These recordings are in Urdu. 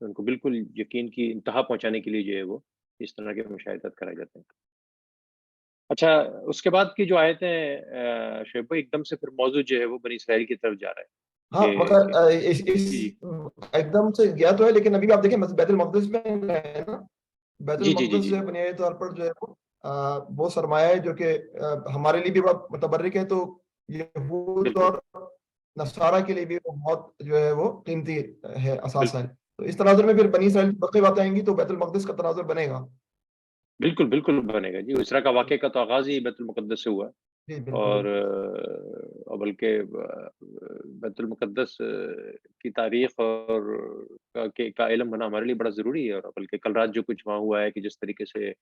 ان کو بالکل یقین کی انتہا پہنچانے کے لیے جو ہے وہ اس طرح کے مشاہدات کرائے جاتے ہیں۔ اچھا، اس کے بعد کی جو آیتیں شعیب بھائی ایک دم سے پھر موضوع جو ہے وہ بنی اسرائیل کی طرف جا رہا ہے ہاں مگر اس جی ایک دم سے گیا تو ہے، لیکن ابھی بھی آپ دیکھیں بیت المقدس میں ہے نا، بیت جی جی جی المقدس جی جو ہے بنیادی طور پر جو ہے وہ سرمایہ ہے جو کہ ہمارے لیے بھی بڑا متبرک ہے، تو یہود بالکل اور نصارہ کے لیے بھی وہ بہت جو ہے وہ قیمتی ہے، اثاثہ ہے۔ بالکل تو اس تناظر میں پھر بنی اسرائیل کی بقی باتیں آئیں گی تو بیت المقدس کا تناظر بنے گا۔ بالکل بالکل بنے گا جی، اسرا کا واقعہ کا تو آغاز ہی بیت المقدس سے ہوا ہے۔ جی بالکل اور بالکل۔ بلکہ بیت المقدس کی تاریخ اور کا علم ہونا ہمارے لیے بڑا ضروری ہے، اور بلکہ کل رات جو کچھ وہاں ہوا ہے کہ جس طریقے سے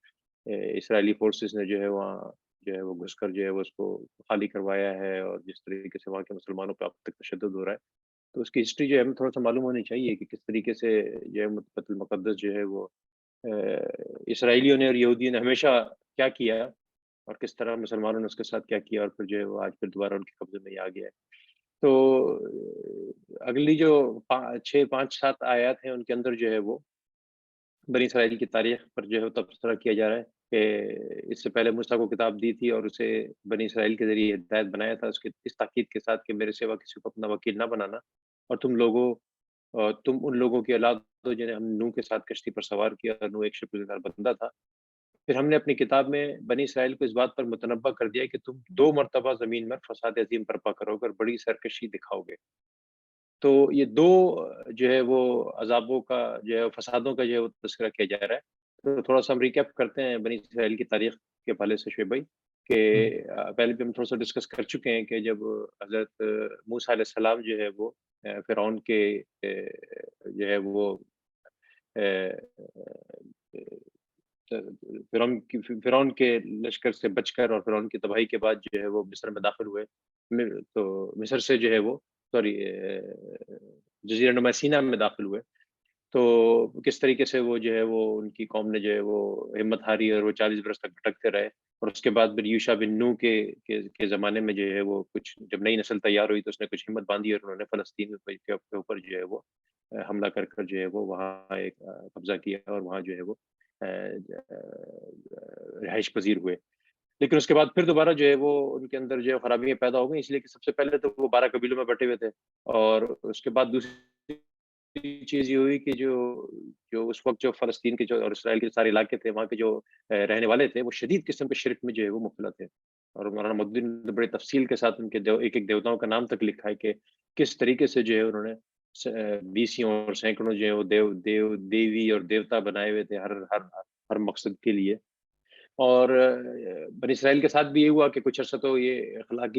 اسرائیلی فورسز نے جو ہے وہاں جو ہے وہ گھس کر جو ہے وہ اس کو خالی کروایا ہے، اور جس طریقے سے وہاں کے مسلمانوں پہ اب تک تشدد ہو رہا ہے، تو اس کی ہسٹری جو ہے ہمیں تھوڑا سا معلوم ہونی چاہیے کہ کس طریقے سے جو ہے بیت المقدس جو ہے وہ اسرائیلیوں نے اور یہودیوں نے ہمیشہ کیا کیا، اور کس طرح مسلمانوں نے اس کے ساتھ کیا کیا، اور پھر جو ہے وہ آج پھر دوبارہ ان کے قبضے میں یہ آ گیا ہے۔ تو اگلی جو 6 5 7 آیات ہیں ان کے اندر جو ہے وہ بنی اسرائیل کی تاریخ پر جو ہے وہ تبصرہ کیا جا رہا ہے کہ اس سے پہلے موسیٰ کو کتاب دی تھی اور اسے بنی اسرائیل کے ذریعے ہدایت بنایا تھا، اس تاکید کے ساتھ کہ میرے سوا کسی کو اپنا وکیل نہ بنانا، اور تم ان لوگوں کی اولاد ہو جنہیں ہم نوح کے ساتھ کشتی پر سوار کیا، اور نوح ایک شکرگزار بندہ تھا۔ پھر ہم نے اپنی کتاب میں بنی اسرائیل کو اس بات پر متنبع کر دیا کہ تم 2 مرتبہ زمین میں فساد عظیم برپا کرو گے اور بڑی سرکشی دکھاؤ گے۔ تو یہ دو جو ہے وہ عذابوں کا جو ہے فسادوں کا جو ہے وہ تذکرہ کیا جا رہا ہے۔ تو تھوڑا سا ہم ریکیپ کرتے ہیں بنی اسرائیل کی تاریخ کے حوالے سے شعیب بھائی، کہ پہلے بھی ہم تھوڑا سا ڈسکس کر چکے ہیں کہ جب حضرت موسیٰ علیہ السلام جو ہے وہ فرعون کے جو ہے وہ فرعون کے لشکر سے بچ کر اور فرعون کی تباہی کے بعد جو ہے وہ مصر میں داخل ہوئے، تو مصر سے جو ہے وہ جزیرہ نما سینا میں داخل ہوئے، تو کس طریقے سے وہ جو ہے وہ ان کی قوم نے جو ہے وہ ہمت ہاری اور وہ 40 برس تک بھٹکتے رہے، اور اس کے بعد پھر یوشع بن نون کے زمانے میں جو ہے وہ کچھ جب نئی نسل تیار ہوئی تو اس نے کچھ ہمت باندھی اور انہوں نے فلسطین کے اوپر جو ہے وہ حملہ کر کر جو ہے وہ وہاں ایک قبضہ کیا اور وہاں جو ہے وہ رہائش پذیر ہوئے۔ لیکن اس کے بعد پھر دوبارہ جو ہے وہ ان کے اندر جو ہے خرابیاں پیدا ہو گئیں، اس لیے کہ سب سے پہلے تو وہ 12 قبیلوں میں بٹے ہوئے تھے، اور اس کے بعد دوسری چیز یہ ہوئی کہ جو اس وقت جو فلسطین کے جو اور اسرائیل کے سارے علاقے تھے وہاں کے جو رہنے والے تھے وہ شدید قسم کے شرک میں جو ہے وہ مبتلا تھے، اور مولانا مودودی نے بڑے تفصیل کے ساتھ ان کے ایک ایک دیوتاؤں کا نام تک لکھا ہے کہ کس طریقے سے جو ہے انہوں نے بیسیوں اور سینکڑوں جو ہے وہ دیوی اور دیوتا بنائے ہوئے تھے ہر مقصد کے لیے۔ اور بنی اسرائیل کے ساتھ بھی یہ ہوا کہ کچھ عرصہ تو یہ اخلاق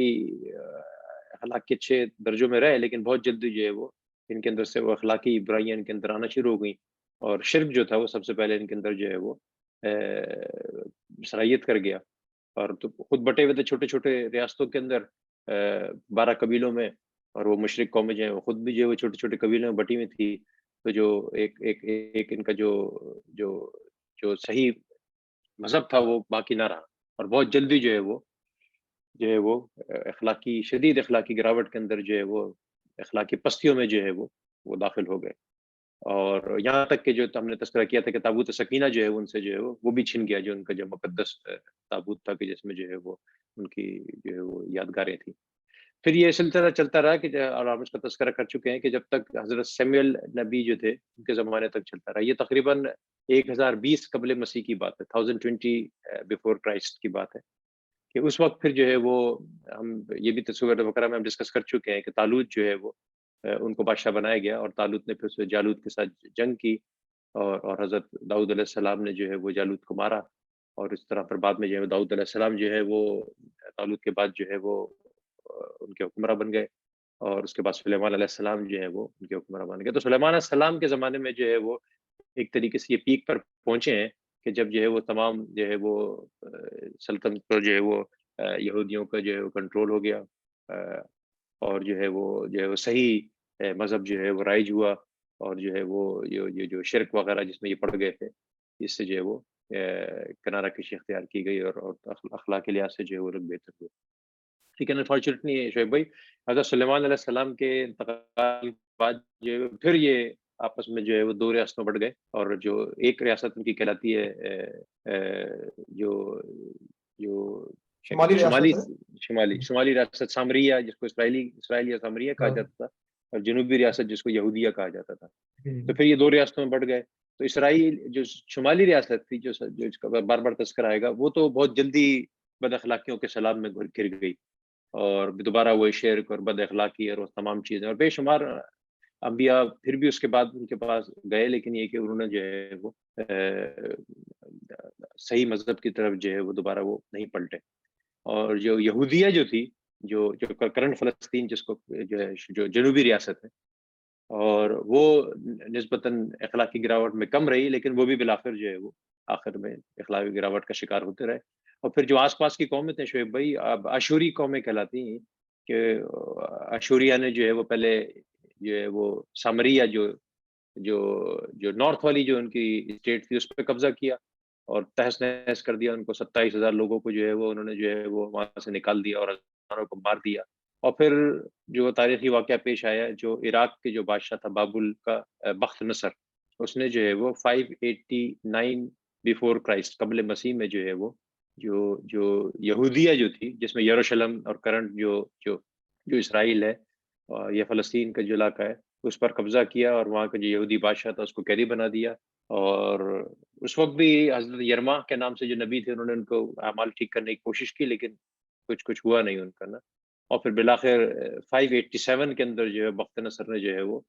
کے اچھے درجوں میں رہے، لیکن بہت جلدی جو ہے وہ ان کے اندر سے وہ اخلاقی برائیاں ان کے اندر آنا شروع ہو گئیں، اور شرک جو تھا وہ سب سے پہلے ان کے اندر جو ہے وہ صلاحیت کر گیا، اور تو خود بٹے ہوئے تھے چھوٹے چھوٹے ریاستوں کے اندر 12 قبیلوں میں، اور وہ مشرک قومیں جو ہیں وہ خود بھی جو ہے وہ چھوٹے چھوٹے قبیلوں میں بٹی ہوئی تھی، تو جو ایک ان کا جو صحیح مذہب تھا وہ باقی نہ رہا، اور بہت جلدی جو ہے وہ شدید اخلاقی گراوٹ کے اندر جو ہے وہ اخلاقی پستیوں میں جو ہے وہ داخل ہو گئے، اور یہاں تک کہ جو ہم نے تذکرہ کیا تھا کہ تابوت سکینہ جو ہے ان سے جو ہے وہ بھی چھن گیا، جو ان کا جو مقدس تابوت تھا کہ جس میں جو ہے وہ ان کی جو ہے وہ یادگاریں تھیں۔ پھر یہ سلسلہ چلتا رہا کہ اور ہم اس کا تذکرہ کر چکے ہیں کہ جب تک حضرت سیموئیل نبی جو تھے ان کے زمانے تک چلتا رہا، یہ تقریباً 1020 قبل مسیح کی بات ہے، 1020 بیفور کرائسٹ کی بات ہے، کہ اس وقت پھر جو ہے وہ ہم یہ بھی سورۃ بقرہ میں ہم ڈسکس کر چکے ہیں کہ طالوت جو ہے وہ ان کو بادشاہ بنایا گیا، اور طالوت نے پھر سے جالوت کے ساتھ جنگ کی، اور حضرت داؤد علیہ السلام نے جو ہے وہ جالوت کو مارا، اور اس طرح پھر بعد میں جو ہے داؤد علیہ السلام جو ہے وہ طالوت کے بعد جو ہے وہ ان کے حکمراں بن گئے، اور اس کے بعد سلیمان علیہ السلام جو ہے وہ ان کے حکمراں بن گئے۔ تو سلیمان علیہ السلام کے زمانے میں جو ہے وہ ایک طریقے سے یہ پیک پر پہنچے ہیں کہ جب جو ہے وہ تمام جو ہے وہ سلطنت پر جو ہے وہ یہودیوں کا جو ہے وہ کنٹرول ہو گیا، اور جو ہے وہ صحیح مذہب جو ہے وہ رائج ہوا، اور جو ہے وہ یہ جو شرک وغیرہ جس میں یہ پڑ گئے تھے اس سے جو ہے وہ کنارہ کشی اختیار کی گئی، اور اخلاق کے لحاظ سے جو ہے وہ لوگ بہتر ہوئے۔ لیکن انفارچونیٹلی شعیب بھائی، حضرت سلیمان علیہ السلام کے انتقال کے بعد جو ہے پھر یہ آپس میں جو ہے وہ دو ریاستوں میں بٹ گئے، اور جو ایک ریاست ان کی کہلاتی ہے جو جو کیا شمالی کہتے ہیں ریاست ہے. شمالی ریاست سامریہ، جس کو اسرائیل یا سامریہ کہا ہاں. جاتا تھا، اور جنوبی ریاست جس کو یہودیہ کہا جاتا تھا. تو جی. پھر یہ دو ریاستوں میں بٹ گئے. تو اسرائیل جو شمالی ریاست تھی، جو اس کا بار بار تذکرہ آئے گا، وہ تو بہت جلدی بد اخلاقیوں کے سیلاب میں گر گئی، اور دوبارہ وہ شرک اور بد اخلاقی اور وہ تمام چیزیں، اور بے شمار انبیاء پھر بھی اس کے بعد ان کے پاس گئے، لیکن یہ کہ انہوں نے جو ہے وہ صحیح مذہب کی طرف جو ہے وہ دوبارہ وہ نہیں پلٹے. اور جو یہودیہ جو تھی، جو کرنٹ فلسطین جس کو جو ہے جو جنوبی ریاست ہے، اور وہ نسبتاً اخلاقی گراوٹ میں کم رہی، لیکن وہ بھی بالآخر جو ہے وہ آخر میں اخلاقی گراوٹ کا شکار ہوتے رہے. اور پھر جو آس پاس کی قومیں تھے شعیب بھائی، اب اشوری قومیں کہلاتی ہیں، کہ اشوریا نے جو ہے وہ پہلے جو ہے وہ سامریہ جو جو جو نارتھ والی جو ان کی اسٹیٹ تھی اس پہ قبضہ کیا، اور تہس نہس کر دیا ان کو. 27,000 لوگوں کو جو ہے وہ انہوں نے جو ہے وہ وہاں سے نکال دیا اور ہزاروں کو مار دیا. اور پھر جو تاریخی واقعہ پیش آیا، جو عراق کے جو بادشاہ تھا بابل کا، بخت نصر، اس نے جو ہے وہ 589 بیفور کرائسٹ، قبل مسیح میں جو ہے وہ جو یہودیہ جو تھی، جس میں یروشلم اور کرنٹ جو اسرائیل ہے یا فلسطین کا جو علاقہ ہے، اس پر قبضہ کیا، اور وہاں کا جو یہودی بادشاہ تھا اس کو قیدی بنا دیا. اور اس وقت بھی حضرت یرما کے نام سے جو نبی تھے، انہوں نے ان کو اعمال ٹھیک کرنے کی کوشش کی، لیکن کچھ ہوا نہیں ان کا نا. اور پھر بالآخر 587 کے اندر جو ہے بخت نصر نے جو ہے وہ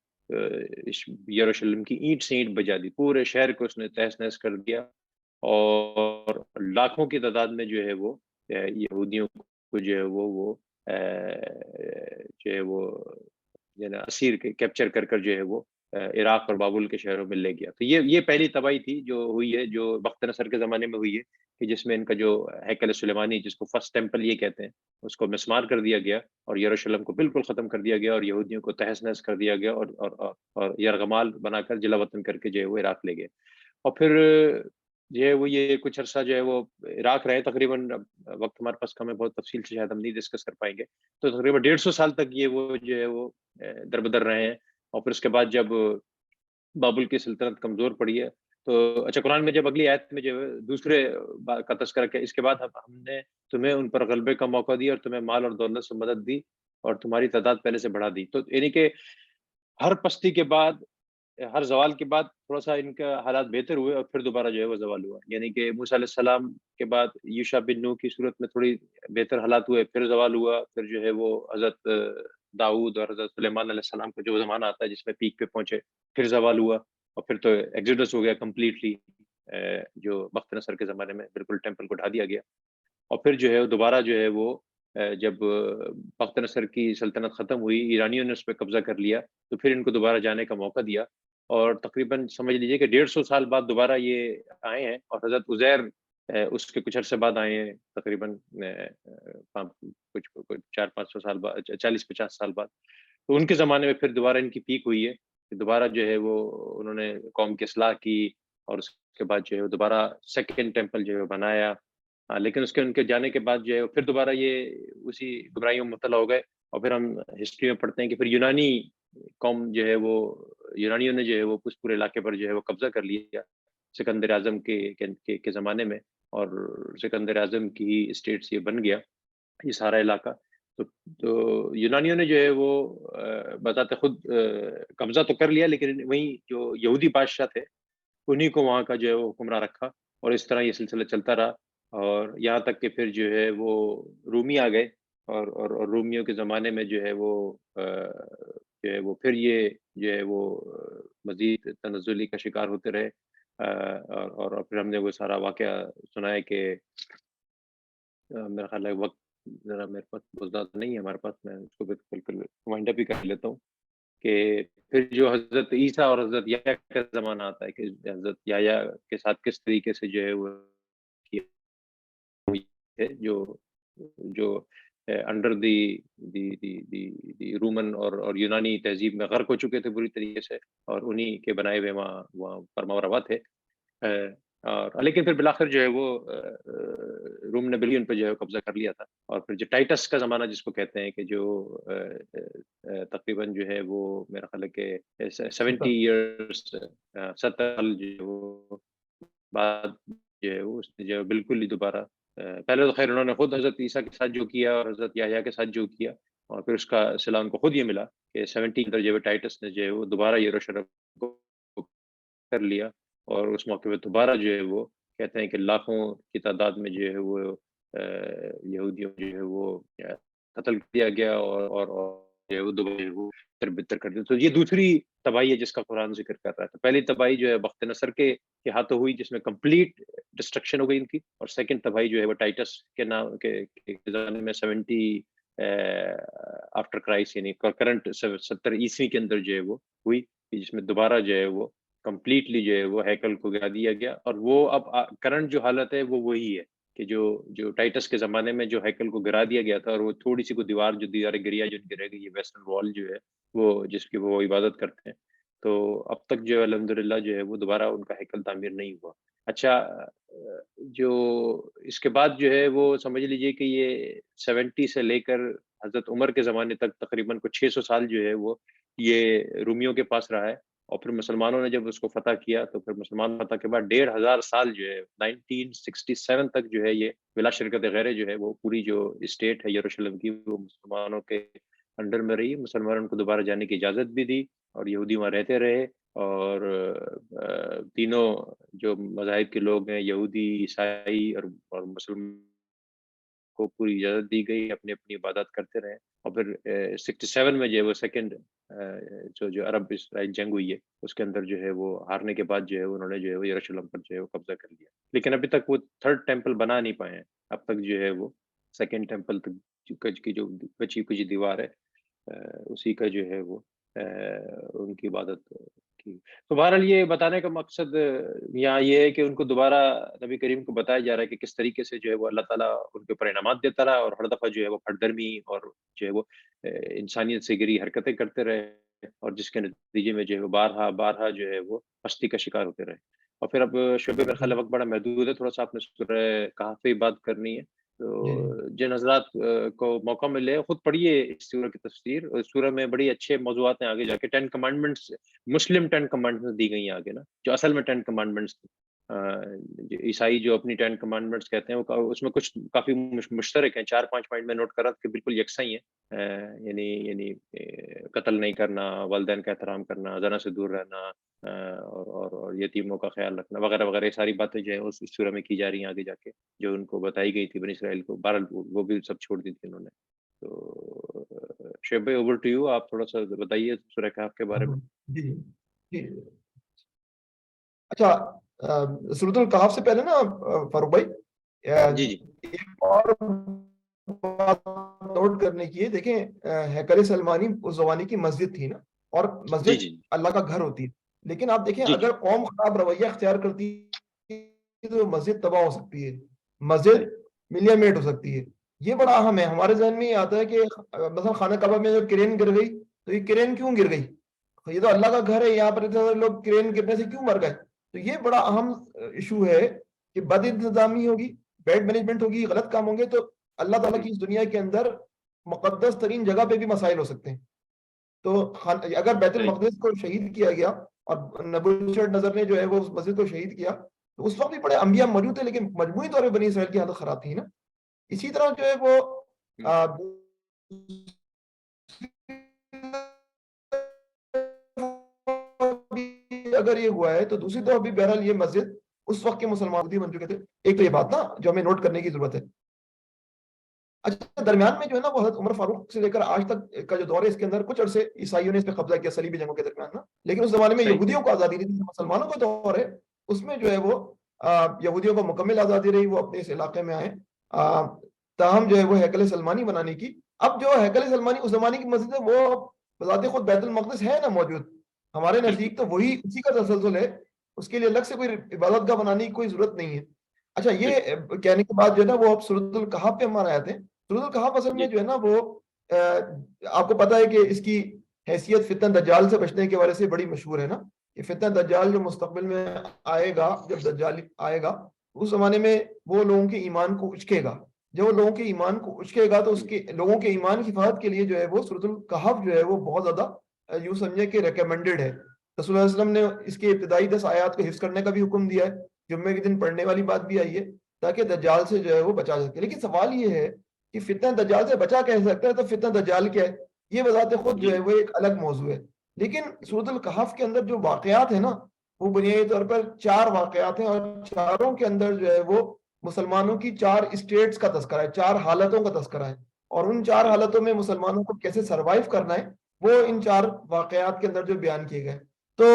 یروشلم کی اینٹ سے اینٹ بجا دی، پورے شہر کو اس نے تہس نہس کر دیا، اور لاکھوں کی تعداد میں جو ہے وہ یہودیوں کو جو ہے وہ جو ہے وہ اسیر کیپچر کر جو ہے وہ عراق اور بابل کے شہروں میں لے گیا. تو یہ پہلی تباہی تھی جو ہوئی ہے، جو بخت نصر کے زمانے میں ہوئی ہے، کہ جس میں ان کا جو ہیکل سلیمانی، جس کو فرسٹ ٹیمپل یہ کہتے ہیں، اس کو مسمار کر دیا گیا، اور یروشلم کو بالکل ختم کر دیا گیا، اور یہودیوں کو تہس نہس کر دیا گیا، اور یرغمال بنا کر جلا وطن کر کے جو ہے وہ عراق لے گئے. اور پھر جو ہے وہ یہ کچھ عرصہ جو ہے وہ عراق رہے تقریباً. وقت ہمارے پاس کم ہے، بہت تفصیل سے شاید ہم نہیں ڈسکس کر پائیں گے. تو تقریباً 150 سال تک یہ وہ جو ہے وہ دربدر رہے ہیں. اور پھر اس کے بعد جب بابل کی سلطنت کمزور پڑی ہے، تو اچھا قرآن میں جب اگلی آیت میں جو ہے دوسرے کا تذکرہ کیا، اس کے بعد ہم نے تمہیں ان پر غلبے کا موقع دیا، اور تمہیں مال اور دولت سے مدد دی، اور تمہاری تعداد پہلے سے بڑھا دی. تو یعنی کہ ہر پستی کے بعد، ہر زوال کے بعد تھوڑا سا ان کا حالات بہتر ہوئے، اور پھر دوبارہ جو ہے وہ زوال ہوا. یعنی کہ موسیٰ علیہ السلام کے بعد یوشع بن نون کی صورت میں تھوڑی بہتر حالات ہوئے، پھر زوال ہوا. پھر جو ہے وہ حضرت داؤد اور حضرت سلیمان علیہ السلام کا جو زمانہ آتا ہے جس میں پیک پہ پہنچے، پھر زوال ہوا. اور پھر تو ایگزوڈس ہو گیا کمپلیٹلی، جو بخت نصر کے زمانے میں بالکل ٹیمپل کو ڈھا دیا گیا. اور پھر جو ہے دوبارہ جو ہے وہ جب بخت نصر کی سلطنت ختم ہوئی، ایرانیوں نے اس پہ قبضہ کر لیا، تو پھر ان کو دوبارہ جانے کا موقع دیا. اور تقریباً سمجھ لیجئے کہ 150 سال بعد دوبارہ یہ آئے ہیں، اور حضرت عزیر اس کے کچھ عرصے بعد آئے ہیں، تقریباً کچھ 400-500 سال بعد، 40-50 سال بعد. تو ان کے زمانے میں پھر دوبارہ ان کی پیک ہوئی ہے، کہ دوبارہ جو ہے وہ انہوں نے قوم کی اصلاح کی، اور اس کے بعد جو ہے وہ دوبارہ سیکنڈ ٹیمپل جو ہے بنایا. لیکن ان کے جانے کے بعد جو ہے پھر دوبارہ یہ اسی گمراہیوں میں مبتلا ہو گئے. اور پھر ہم ہسٹری میں پڑھتے ہیں کہ پھر یونانی قوم جو ہے وہ، یونانیوں نے جو ہے وہ اس پورے علاقے پر جو ہے وہ قبضہ کر لیا سکندر اعظم کے زمانے میں، اور سکندر اعظم کی اسٹیٹ سے یہ بن گیا یہ سارا علاقہ. تو یونانیوں نے جو ہے وہ بذات خود قبضہ تو کر لیا، لیکن وہیں جو یہودی بادشاہ تھے انہی کو وہاں کا جو ہے وہ حکمراں رکھا، اور اس طرح یہ سلسلہ چلتا رہا. اور یہاں تک کہ پھر جو ہے وہ رومی آ گئے، اور رومیوں کے زمانے میں جو ہے وہ پھر یہ جو ہے وہ مزید تنزلی کا شکار ہوتے رہے. اور پھر ہم نے وہ سارا واقعہ سنا ہے کہ میرا خیال ہے وقت ذرا میرے پاس بہت زیادہ نہیں ہے ہمارے پاس، میں اس کو بالکل وائنڈ اپ ہی کر لیتا ہوں. کہ پھر جو حضرت عیسیٰ اور حضرت یحییٰ کا زمانہ آتا ہے، کہ حضرت یحییٰ کے ساتھ کس طریقے سے جو ہے وہ کیا ہوئی ہے، جو انڈر دی رومن اور یونانی تہذیب میں غرق ہو چکے تھے بری طریقے سے، اور انہی کے بنائے ہوئے وہاں فرما روا تھے. اور لیکن پھر بالآخر جو ہے وہ روم نے بلی ان پہ جو ہے قبضہ کر لیا تھا. اور پھر جو ٹائٹس کا زمانہ جس کو کہتے ہیں کہ جو تقریباً جو ہے وہ میرا خیال ہے کہ 70 ایئرس 70 سال جو ہے وہ بعد جو ہے وہ اس نے جو ہے بالکل ہی دوبارہ پہلے تو خیر انہوں نے خود حضرت عیسیٰ کے ساتھ جو کیا اور حضرت یحییٰ کے ساتھ جو کیا، اور پھر اس کا صلہ ان کو خود یہ ملا کہ 70 کے اندر جو ہے ٹائٹس نے جو ہے وہ دوبارہ یروشلم کو کر لیا، اور اس موقع پہ دوبارہ جو ہے وہ کہتے ہیں کہ لاکھوں کی تعداد میں جو ہے وہ یہودیوں جو ہے وہ قتل کیا گیا، اور جو ہے وہ دوبارہ جو ہے وہ تر بتر کر دیا. تو یہ دوسری تباہی ہے جس کا قرآن ذکر کر رہا تھا. پہلی تباہی جو ہے بخت نصر کے ہاتھوں ہوئی جس میں کمپلیٹ ڈسٹرکشن ہو گئی ان کی، اور سیکنڈ تباہی جو ہے وہ ٹائٹس کے نام کے زمانے میں 70 آفٹر کرائسٹ یعنی کرنٹ 70 عیسوی کے اندر جو ہے وہ ہوئی، جس میں دوبارہ جو ہے وہ کمپلیٹلی جو ہے وہ ہیکل کو گرا دیا گیا. اور وہ اب کرنٹ جو حالت ہے وہ وہی ہے کہ جو ٹائٹس کے زمانے میں جو ہیکل کو گرا دیا گیا تھا، اور وہ تھوڑی سی کو دیوار گریا جو گرے گئی، یہ ویسٹرن وال جو ہے وہ جس کی وہ عبادت کرتے ہیں. تو اب تک جو الحمدللہ جو ہے وہ دوبارہ ان کا ہیکل تعمیر نہیں ہوا. اچھا، جو اس کے بعد جو ہے وہ سمجھ لیجئے کہ یہ 70 سے لے کر حضرت عمر کے زمانے تک تقریباً کچھ 600 سال جو ہے وہ یہ رومیوں کے پاس رہا ہے. اور پھر مسلمانوں نے جب اس کو فتح کیا تو پھر مسلمان فتح کے بعد 1500 سال جو ہے 1967 تک جو ہے یہ بلا شرکت غیرہ جو ہے وہ پوری جو اسٹیٹ ہے یروشلم کی وہ مسلمانوں کے انڈر میں رہی. مسلمانوں کو دوبارہ جانے کی اجازت بھی دی اور یہودی وہاں رہتے رہے. اور تینوں جو مذاہب کے لوگ ہیں، یہودی، عیسائی اور مسلم کو پوری اجازت دی گئی، اپنی اپنی عبادات کرتے رہے. اور پھر 67 میں جو ہے وہ سیکنڈ جو عرب اسرائیل جنگ ہوئی ہے اس کے اندر جو ہے وہ ہارنے کے بعد جو ہے انہوں نے جو ہے وہ یروشلم پر جو ہے وہ قبضہ کر لیا. لیکن ابھی تک وہ تھرڈ ٹیمپل بنا نہیں پائے ہیں. اب تک جو ہے وہ سیکنڈ ٹیمپل تک کی جو بچی کچی دیوار ہے اسی کا جو ہے وہ ان کی عبادت کی. تو بہرحال یہ بتانے کا مقصد یہاں یہ ہے کہ ان کو دوبارہ نبی کریم کو بتایا جا رہا ہے کہ کس طریقے سے جو ہے وہ اللہ تعالیٰ ان کے اوپر انعامات دیتا رہا، اور ہر دفعہ جو ہے وہ پھٹ درمی اور جو ہے وہ انسانیت سے گری حرکتیں کرتے رہے، اور جس کے نتیجے میں جو ہے وہ بارہا جو ہے وہ پستی کا شکار ہوتے رہے. اور پھر اب شعبے میرا خیال وقت بڑا محدود ہے، تھوڑا سا آپ نے سورہ کہف پہ بات کرنی ہے. تو جن حضرات کو موقع ملے خود پڑھیے اس سورہ کی تفسیر. اس سورہ میں بڑی اچھے موضوعات ہیں آگے جا کے. 10 کمانڈمنٹس مسلم 10 کمانڈمنٹس دی گئی ہیں آگے نا، جو اصل میں 10 کمانڈمنٹس عیسائی جو اپنی 10 کمانڈمنٹس کہتے ہیں اس میں کچھ کافی مشترک ہیں. 4-5 پوائنٹ میں نوٹ کرا کہ بالکل یکساں ہی ہیں. یعنی قتل نہیں کرنا، والدین کا احترام کرنا، زنا سے دور رہنا، اور یتیموں کا خیال رکھنا وغیرہ وغیرہ. یہ ساری باتیں جو ہیں اس سورہ میں کی جا رہی ہیں آگے جا کے، جو ان کو بتائی گئی تھی بنی اسرائیل کو. بہرحال وہ بھی سب چھوڑ دی تھی انہوں نے. تو شعیب بھائی اوور ٹو یو، آپ تھوڑا سا بتائیے سورہ کہف کے بارے میں. جی جی. اچھا، سورۃ الکہف سے پہلے نا فاروق بھائی جی ایک اور بات نوٹ کرنے کی ہے. دیکھیں ہیکل سلمانی اس زمانے کی مسجد تھی نا، اور مسجد جی اللہ کا گھر ہوتی ہے. لیکن آپ دیکھیں جی اگر قوم خراب رویہ اختیار کرتی ہے تو مسجد تباہ ہو سکتی ہے، مسجد ملیا میٹ ہو سکتی ہے. یہ بڑا اہم ہے. ہمارے ذہن میں یہ آتا ہے کہ مثلا خانہ کعبہ میں جب کرین گر گئی تو یہ کرین کیوں گر گئی؟ یہ تو اللہ کا گھر ہے، یہاں پر لوگ کرین گرنے سے کیوں مر گئے؟ تو یہ بڑا اہم ایشو ہے کہ بد انتظامی ہوگی، بیڈ مینجمنٹ ہوگی، غلط کام ہوں گے تو اللہ تعالیٰ کی اس دنیا کے اندر مقدس ترین جگہ پہ بھی مسائل ہو سکتے ہیں. تو اگر بیت المقدس کو شہید کیا گیا اور نبوچڑ نظر نے جو ہے وہ اس مسجد کو شہید کیا تو اس وقت بھی بڑے انبیاء موجود تھے، لیکن مجموعی طور پہ بنی اسرائیل کی حالت خراب تھی نا. اسی طرح جو ہے وہ اگر یہ ہوا ہے تو دوسری طرف بھی بہرحال یہ مسجد اس وقت کے مسلمان بن چکے تھے. ایک تو یہ بات نا جو ہمیں نوٹ کرنے کی ضرورت ہے. اچھا، درمیان میں جو ہے نا وہ حضرت عمر فاروق سے لے کر آج تک کا جو دور ہے اس کے اندر کچھ عرصے عیسائیوں نے اس پہ قبضہ کیا صلیبی جنگوں کے درمیان نا. لیکن اس زمانے میں یہودیوں کو آزادی نہیں تھی. مسلمانوں کا دور ہے اس میں جو ہے وہ یہودیوں کو مکمل آزادی رہی، وہ اپنے اس علاقے میں آئے. تاہم جو ہے وہ ہیکل سلمانی بنانے کی، اب جو ہیکل سلمانی اس زمانے کی مسجد ہے وہ بذات خود بیت المقدس ہے نا موجود ہمارے نزدیک، تو وہی اسی کا تسلسل ہے. اس کے لیے الگ سے کوئی عبادت گاہ بنانے کی کوئی ضرورت نہیں ہے. اچھا، یہ کہنے کے بعد جو ہے نا وہ اب سورۃ الکہف پہ ہمارے آئے تھے. سورۃ الکہف اصل میں جو ہے نا وہ آپ کو پتا ہے کہ اس کی حیثیت فتنہ دجال سے بچنے کے بارے سے بڑی مشہور ہے نا، کہ فتنہ دجال جو مستقبل میں آئے گا، جب دجال آئے گا اس زمانے میں وہ لوگوں کے ایمان کو اچکے گا. جب وہ لوگوں کے ایمان کو اچکے گا تو اس کے لوگوں کے ایمان کی حفاظت کے لیے جو ہے وہ سورۃ الکہف جو ہے وہ بہت زیادہ یوں سمجھے کہ ریکمینڈڈ ہے. رسول اللہ علیہ وسلم نے اس کے ابتدائی 10 آیات کو حفظ کرنے کا بھی حکم دیا ہے. جمعے کے دن پڑھنے والی بات بھی آئی ہے تاکہ دجال سے جو ہے وہ بچا سکے. لیکن سوال یہ ہے کہ فتنہ دجال سے بچا کیسے سکتا ہے؟ تو فتنہ دجال کیا ہے یہ بذات خود جو ہے وہ ایک الگ موضوع ہے. لیکن سورۃ الکہف کے اندر جو واقعات ہیں نا وہ بنیادی طور پر 4 واقعات ہیں اور چاروں کے اندر جو ہے وہ مسلمانوں کی 4 اسٹیٹس کا تذکرہ ہے، 4 حالتوں کا تذکرہ ہے. اور ان 4 حالتوں میں مسلمانوں کو کیسے سروائیو کرنا ہے وہ ان 4 واقعات کے اندر جو بیان کیے گئے. تو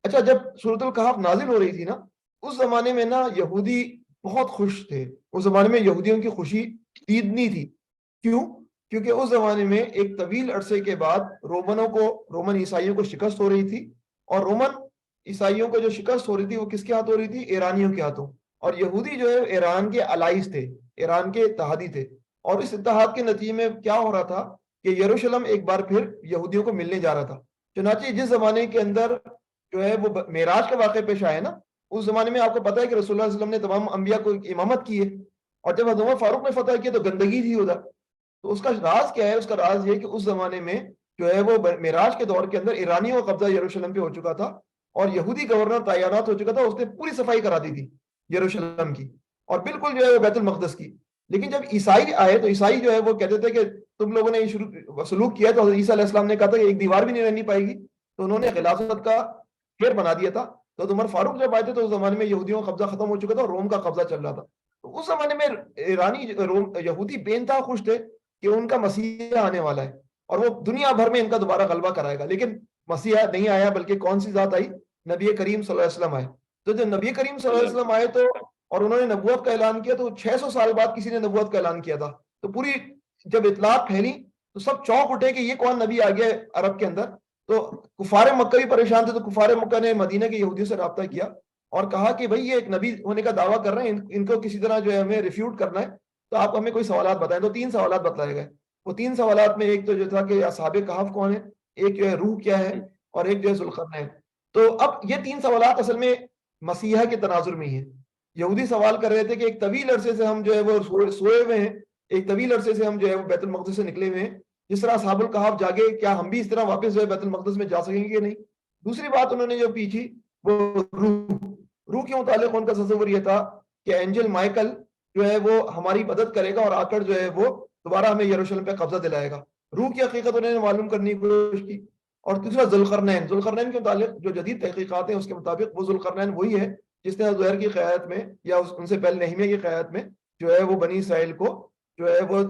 اچھا جب سورۃ الکہف نازل ہو رہی تھی نا اس زمانے میں نا یہودی بہت خوش تھے. اس زمانے میں یہودیوں کی خوشی دیدنی تھی. کیوں؟ کیونکہ اس زمانے میں ایک طویل عرصے کے بعد رومن عیسائیوں کو شکست ہو رہی تھی. اور رومن عیسائیوں کو جو شکست ہو رہی تھی وہ کس کے ہاتھ ہو رہی تھی؟ ایرانیوں کے ہاتھوں. اور یہودی جو ہے ایران کے الائز تھے، ایران کے اتحادی تھے. اور اس اتحاد کے نتیجے میں کیا ہو رہا تھا کہ یروشلم ایک بار پھر یہودیوں کو ملنے جا رہا تھا. چنانچہ جس زمانے کے اندر جو ہے وہ معراج کا واقعہ پیش آیا نا اس زمانے میں آپ کو پتا ہے کہ رسول اللہ علیہ وسلم نے تمام انبیاء کو امامت کی ہے. اور جب عمر فاروق نے فتح کیا تو گندگی تھی ادھر. تو اس کا راز کیا ہے؟ اس کا راز یہ کہ اس زمانے میں جو ہے وہ معراج کے دور کے اندر ایرانیوں کا قبضہ یروشلم پہ ہو چکا تھا اور یہودی گورنر تعینات ہو چکا تھا. اس نے پوری صفائی کرا دی تھی یروشلم کی اور بالکل جو ہے وہ بیت المقدس کی. لیکن جب عیسائی آئے تو عیسائی جو ہے وہ کہتے تھے کہ تم لوگوں نے سلوک کیا. تو حضرت عیسیٰ علیہ السلام نے کہا تھا کہ ایک دیوار بھی نہیں رہنی پائے گی. تو انہوں نے خلافت کا پھر بنا دیا تھا. تو عمر فاروق جب آئے تھے تو اس زمانے میں یہودیوں کا قبضہ ختم ہو چکا تھا اور روم کا قبضہ چل رہا تھا. تو اس زمانے میں یہودی بے انتہا خوش تھے کہ ان کا مسیح آنے والا ہے اور وہ دنیا بھر میں ان کا دوبارہ غلبہ کرائے گا. لیکن مسیح نہیں آیا بلکہ کون سی ذات آئی؟ نبی کریم صلی اللہ علیہ وسلم آئے. تو جب نبی کریم صلی اللہ علیہ وسلم آئے تو اور انہوں نے نبوت کا اعلان کیا تو 600 سال بعد کسی نے نبوت کا اعلان کیا تھا. تو پوری جب اطلاعات پھیلی تو سب چونک اٹھے کہ یہ کون نبی آ گیا عرب کے اندر. تو کفار مکہ بھی پریشان تھے. تو کفار مکہ نے مدینہ کے یہودیوں سے رابطہ کیا اور کہا کہ بھئی یہ ایک نبی ہونے کا دعویٰ کر رہے ہیں، ان کو کسی طرح جو ہے ہمیں ریفیوٹ کرنا ہے تو آپ ہمیں کوئی سوالات بتائیں. تو 3 سوالات بتلائے گئے. وہ 3 سوالات میں ایک تو جو تھا کہ اصحاب کہف کون ہے، ایک جو ہے روح کیا ہے اور ایک جو ہے ذوالقرنین. تو اب یہ 3 سوالات اصل میں مسیحا کے تناظر میں ہی ہیں. یہودی سوال کر رہے تھے کہ ایک طویل عرصے سے ہم جو ہے وہ سوئے ہوئے ہیں، ایک طویل عرصے سے ہم جو ہے وہ بیت المقدس سے نکلے ہوئے ہیں، جس طرح اصحاب الکہف جاگے کیا ہم بھی اس طرح واپس جو ہے بیت المقدس میں جا سکیں گے کہ نہیں. دوسری بات انہوں نے جو پیچھی وہ روح کے متعلق ان کا تصور یہ تھا کہ اینجل مائیکل جو ہے وہ ہماری مدد کرے گا اور آ کر جو ہے وہ دوبارہ ہمیں یروشلم پہ قبضہ دلائے گا. روح کی حقیقت انہوں نے معلوم کرنے کی کوشش کی. اور تیسرا ذوالقرنین کے متعلق جو جدید تحقیقات ہیں اس کے مطابق وہ ذوالقرنین وہی ہے جس نے زہر کی قیادت میں یا ان سے پہلے نہیمیہ کی قیادت میں جو ہے وہ بنی اسرائیل کو جو ہے وہ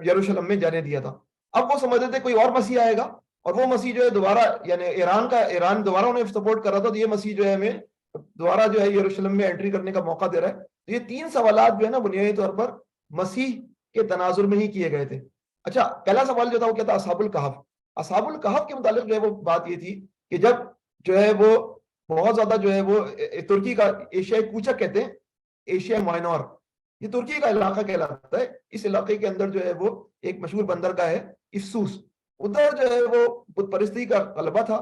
یروشلم میں جانے دیا تھا. اب وہ سمجھتے تھے کوئی اور مسیح آئے گا اور وہ مسیح جو ہے دوبارہ یعنی ایران دوبارہ انہیں سپورٹ کر رہا تھا. تو یہ مسیح جو ہے ہمیں دوبارہ جو ہے یروشلم میں انٹری کرنے کا موقع دے رہا ہے. تو یہ 3 سوالات جو ہے نا بنیادی طور پر مسیح کے تناظر میں ہی کیے گئے تھے. اچھا پہلا سوال جو تھا وہ کیا تھا؟ اصحاب الکہف. اصحاب الکہف کے متعلق جو ہے وہ بات یہ تھی کہ جب جو ہے وہ بہت زیادہ جو ہے وہ ترکی کا ایشیائی کوچک کہتے ہیں، ایشیا مائنور، یہ ترکی کا علاقہ کہلاتا ہے. اس علاقے کے اندر جو ہے وہ ایک مشہور بندرگاہ ہے افسوس. ادھر جو ہے وہ بت پرستی کا غلبہ تھا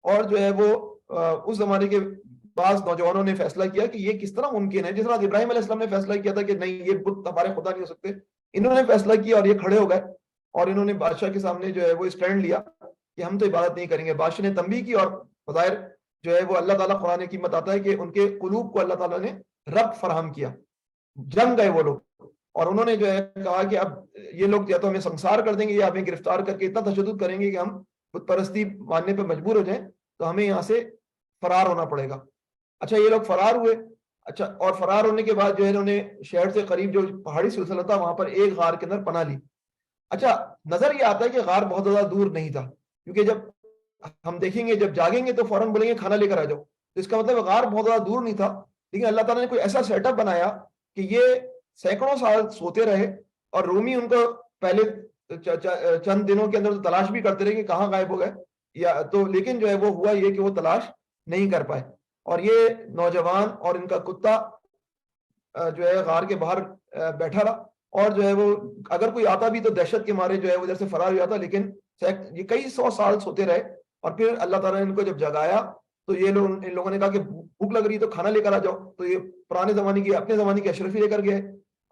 اور جو ہے وہ اس زمانے کے بعض نوجوانوں نے فیصلہ کیا کہ یہ کس طرح ممکن ہے. جس طرح ابراہیم علیہ السلام نے فیصلہ کیا تھا کہ نہیں یہ بت ہمارے خدا نہیں ہو سکتے، انہوں نے فیصلہ کیا اور یہ کھڑے ہو گئے اور انہوں نے بادشاہ کے سامنے جو ہے وہ اسٹینڈ لیا کہ ہم تو عبادت نہیں کریں گے. بادشاہ نے تنبیہ کی اور بظاہر جو ہے وہ اللہ تعالیٰ قرآن حکیم بتاتا ہے کہ ان کے قلوب کو اللہ تعالیٰ نے رب فراہم کیا. جنگ گئے وہ لوگ اور انہوں نے جو ہے کہا کہ اب یہ لوگ یا تو ہمیں سنسار کر دیں گے یا ہمیں گرفتار کر کے اتنا تشدد کریں گے کہ ہم بت پرستی ماننے پہ مجبور ہو جائیں، تو ہمیں یہاں سے فرار ہونا پڑے گا. اچھا یہ لوگ فرار ہوئے. اچھا اور فرار ہونے کے بعد جو ہے انہوں نے شہر سے قریب جو پہاڑی سلسلہ تھا وہاں پر ایک غار کے اندر پناہ لی. اچھا نظر یہ آتا ہے کہ غار بہت زیادہ دور نہیں تھا، کیونکہ جب ہم دیکھیں گے جب جاگیں گے تو فوراً بولیں گے کھانا لے کر آ جاؤ. تو اس کا مطلب غار بہت زیادہ دور نہیں تھا. لیکن اللہ تعالیٰ نے کوئی ایسا سیٹ اپ بنایا کہ یہ سینکڑوں سال سوتے رہے اور رومی ان کو پہلے چند دنوں کے اندر تو تلاش بھی کرتے رہے کہ کہاں غائب ہو گئے یا تو، لیکن جو ہے وہ ہوا یہ کہ وہ تلاش نہیں کر پائے. اور یہ نوجوان اور ان کا کتا جو ہے غار کے باہر بیٹھا رہا اور جو ہے وہ اگر کوئی آتا بھی تو دہشت کے مارے جو ہے وہ ادھر سے فرار ہو جاتا. لیکن یہ کئی 100 سال سوتے رہے اور پھر اللہ تعالیٰ نے ان کو جب جگایا تو یہ لوگ ان لوگوں نے کہا کہ بھوک لگ رہی تو کھانا لے کر آ جاؤ. تو یہ پرانے زمانے کی اپنے زمانے کی اشرفی لے کر گئے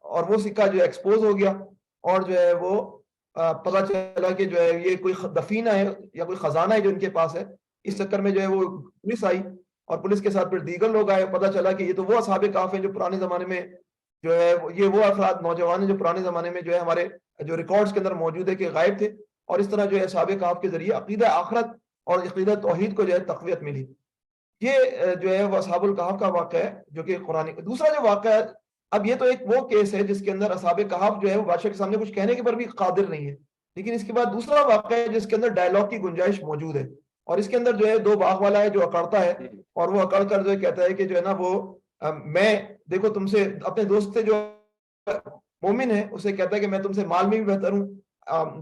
اور وہ سکہ جو ہے ایکسپوز ہو گیا اور جو ہے وہ پتہ چلا کہ جو ہے یہ کوئی دفینہ ہے یا کوئی خزانہ ہے جو ان کے پاس ہے. اس چکر میں جو ہے وہ پولیس آئی اور پولیس کے ساتھ پھر دیگر لوگ آئے. پتہ چلا کہ یہ تو وہ اصحاب کہف ہیں جو پرانے زمانے میں جو ہے یہ وہ افراد نوجوان ہیں جو پرانے زمانے میں جو ہے ہمارے جو ریکارڈز کے اندر موجود ہے کہ غائب تھے. اور اس طرح جو ہے اصحاب کہف کے ذریعے عقیدہ آخرت اور عقیدہ توحید کو جو ہے تقویت ملی. یہ جو ہے وہ اصحاب الکہف کا واقعہ ہے جو کہ قرآن. دوسرا جو واقعہ ہے, اب یہ تو ایک وہ کیس ہے جس کے اندر اصحاب کہف جو ہے وہ بادشاہ کے سامنے کچھ کہنے کے پر بھی قادر نہیں ہے, لیکن اس کے بعد دوسرا واقعہ ہے جس کے اندر ڈائلاگ کی گنجائش موجود ہے. اور اس کے اندر جو ہے دو باغ والا ہے جو اکڑتا ہے اور وہ اکڑ کر جو ہے کہتا ہے کہ جو ہے نا وہ میں دیکھو تم سے اپنے دوست سے جو مومن ہے اسے کہتا ہے کہ میں تم سے مال میں بھی بہتر ہوں,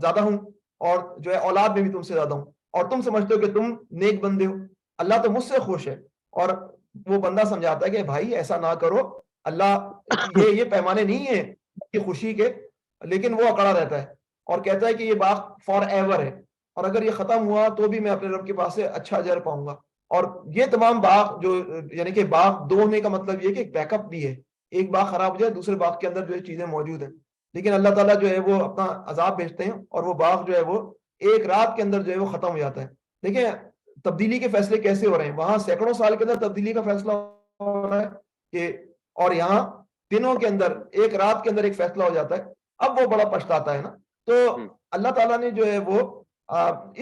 زیادہ ہوں, اور جو ہے اولاد میں بھی تم سے زیادہ ہوں, اور تم سمجھتے ہو کہ تم نیک بندے ہو, اللہ تو مجھ سے خوش ہے. اور وہ بندہ سمجھاتا ہے کہ بھائی ایسا نہ کرو, اللہ یہ پیمانے نہیں ہے کہ خوشی کے, لیکن وہ اکڑا رہتا ہے اور کہتا ہے کہ یہ باغ فار ایور ہے اور اگر یہ ختم ہوا تو بھی میں اپنے رب کے پاس سے اچھا اجر پاؤں گا. اور یہ تمام باغ جو یعنی کہ باغ دو ہونے کا مطلب یہ کہ ایک بیک اپ بھی ہے, ایک باغ خراب ہو جائے دوسرے باغ کے اندر جو ہے چیزیں موجود ہیں, لیکن اللہ تعالیٰ جو ہے وہ اپنا عذاب بھیجتے ہیں اور وہ باغ جو ہے وہ ایک رات کے اندر جو ہے وہ ختم ہو جاتا ہے. دیکھیں تبدیلی کے فیصلے کیسے ہو رہے ہیں, وہاں سینکڑوں سال کے اندر تبدیلی کا فیصلہ ہو رہا ہے کہ, اور یہاں دنوں کے اندر ایک رات کے اندر ایک فیصلہ ہو جاتا ہے. اب وہ بڑا پچھتاتا ہے نا. تو اللہ تعالیٰ نے جو ہے وہ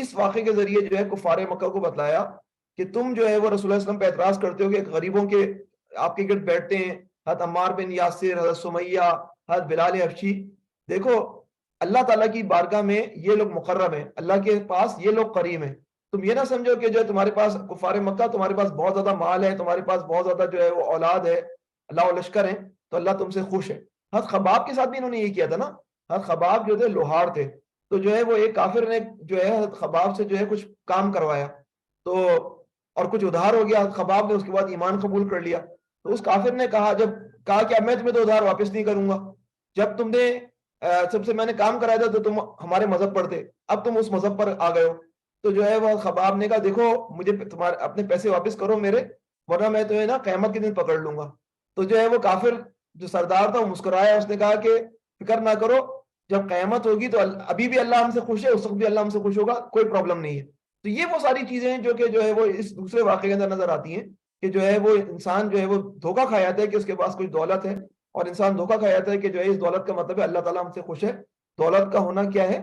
اس واقعے کے ذریعے جو ہے کفار مکہ کو بتلایا کہ تم جو ہے وہ رسول اللہ علیہ وسلم پہ اعتراض کرتے ہو کہ غریبوں کے آپ کے گرد بیٹھتے ہیں, حضرت عمار بن یاسر, حضرت سمیہ, حضرت بلال حبشی. دیکھو اللہ تعالیٰ کی بارگاہ میں یہ لوگ مقرب ہیں, اللہ کے پاس یہ لوگ قریب ہیں. تم یہ نہ سمجھو کہ جو ہے تمہارے پاس کفار مکہ تمہارے پاس بہت زیادہ مال ہے, تمہارے پاس بہت زیادہ جو ہے وہ اولاد ہے, اللہ و لشکر ہیں, تو اللہ تم سے خوش ہے. حضرت خباب کے ساتھ بھی انہوں نے یہ کیا تھا نا. حضرت خباب جو تھے لوہار تھے, تو جو ہے وہ ایک کافر نے جو ہے حضرت خباب سے جو ہے کچھ کام کروایا تو اور کچھ ادھار ہو گیا. حضرت خباب نے اس کے بعد ایمان قبول کر لیا. تو اس کافر نے کہا کہ اب میں تمہیں تو ادھار واپس نہیں کروں گا, جب تم نے سب سے میں نے کام کرایا تھا تو تم ہمارے مذہب پر تھے, اب تم اس مذہب پر آ گئے ہو. تو جو ہے وہ خباب نے کہا دیکھو مجھے تمہارے اپنے پیسے واپس کرو میرے, ورنہ میں تو ہے نا قیامت کے دن پکڑ لوں گا. تو جو ہے وہ کافر جو سردار تھا وہ مسکرایا, اس نے کہا کہ فکر نہ کرو, جب قیامت ہوگی تو ابھی بھی اللہ ہم سے خوش ہے, اس وقت بھی اللہ ہم سے خوش ہوگا, کوئی پرابلم نہیں ہے. تو یہ وہ ساری چیزیں ہیں جو کہ جو ہے وہ اس دوسرے واقعے کے اندر نظر آتی ہیں کہ جو ہے وہ انسان جو ہے وہ دھوکہ کھا جاتا ہے کہ اس کے پاس کوئی دولت ہے, اور انسان دھوکہ کھا جاتا ہے کہ جو ہے اس دولت کا مطلب ہے اللہ تعالیٰ ہم سے خوش ہے. دولت کا ہونا کیا ہے؟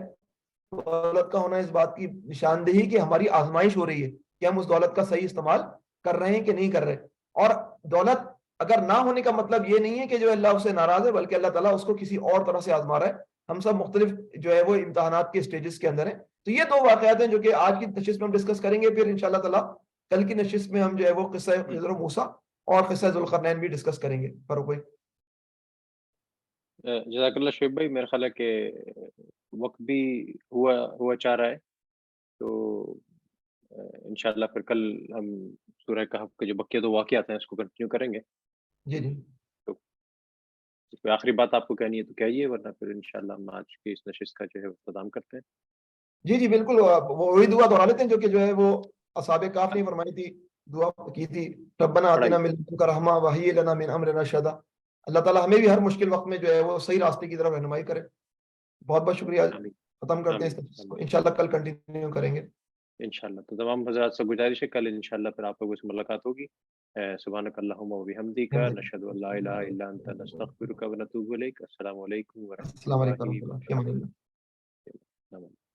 دولت کا ہونا اس بات کی نشاندہی کہ ہماری آزمائش ہو رہی ہے کہ ہم اس دولت کا صحیح استعمال کر رہے ہیں کہ نہیں کر رہے. اور دولت اگر نہ ہونے کا مطلب یہ نہیں ہے کہ جو اللہ اس سے ناراض ہے, بلکہ اللہ تعالیٰ اس کو کسی اور طرح سے آزما رہا ہے. ہم سب مختلف جو ہے وہ امتحانات کے سٹیجز کے اندر ہیں. تو یہ دو واقعات ہیں جو کہ آج کی نشست میں ہم ڈسکس کریں گے. پھر انشاءاللہ تعالیٰ کل کی نشست میں ہم جو ہے وہ قصہ خضر و موسیٰ اور قصہ ذوالقرنین بھی ڈسکس کریں گے. فاروق بھائی. جزاک اللہ شعیب بھائی, میرا خیال ہے کہ وقت بھی ہوا چاہ رہا ہے, تو انشاءاللہ پھر کل ہم سورہ کہف کے جو بقیہ دو واقعات ہیں اس کو کنٹینیو کریں گے. جی جی تو کوئی آخری بات آپ کو کہنی ہے تو کہیے, ورنہ پھر انشاءاللہ ہم آج کی اس نشست کا جو ہے اختتام کرتے ہیں. جی جی بالکل, وہی دعا دہرا لیتے ہیں جو کہ جو ہے وہ اصحاب کہف نے فرمائی تھی, دعا کی تھی, ربنا آتنا من لدنک رحمہ وہیئ لنا من امرنا رشدا. اللہ تعالیٰ ہمیں بھی ہر مشکل وقت میں جو ہے وہ صحیح راستے کی طرف رہنمائی کرے. بہت بہت شکریہ. ختم کرتے ہیں اس کو, انشاءاللہ کل کنٹینیو کریں گے انشاءاللہ. تو تمام حضرات سے گزارش ہے کل انشاءاللہ پھر آپ لوگوں سے ملاقات ہوگی. سبحانک اللہم و بحمدک, نشہد ان لا الہ الا انت, نستغفرک و نتوب الیک. السلام علیکم السلام ورحمۃ علیکم اللہ ورحمۃ اللہ. وبرکاتہ.